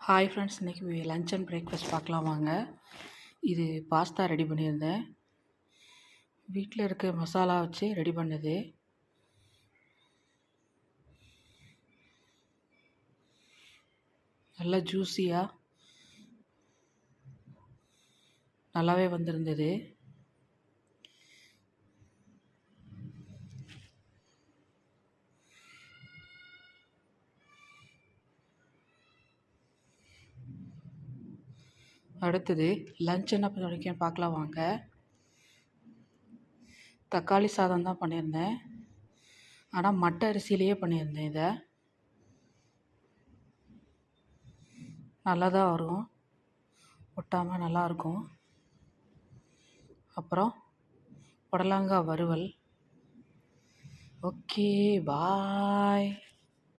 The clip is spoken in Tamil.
ஹாய் ஃப்ரெண்ட்ஸ், இன்றைக்கி லன்ச் அண்ட் பிரேக்ஃபாஸ்ட் பார்க்கலாம் வாங்க. இது பாஸ்தா ரெடி பண்ணியிருந்தேன். வீட்டில் இருக்க மசாலா வச்சு ரெடி பண்ணது. நல்லா ஜூஸியாக நல்லாவே வந்திருந்தது. அடுத்தது லன்ச் என்ன பண்ணிருக்கேன் பார்க்கலாம் வாங்க. தக்காளி சாதம் தான் பண்ணியிருந்தேன், ஆனால் மட்டை அரிசியிலேயே பண்ணியிருந்தேன். இதை நல்லா தான் வரும், ஒட்டாமல் நல்லாயிருக்கும். அப்புறம் புடலங்காய் வறுவல். ஓகே, பாய்.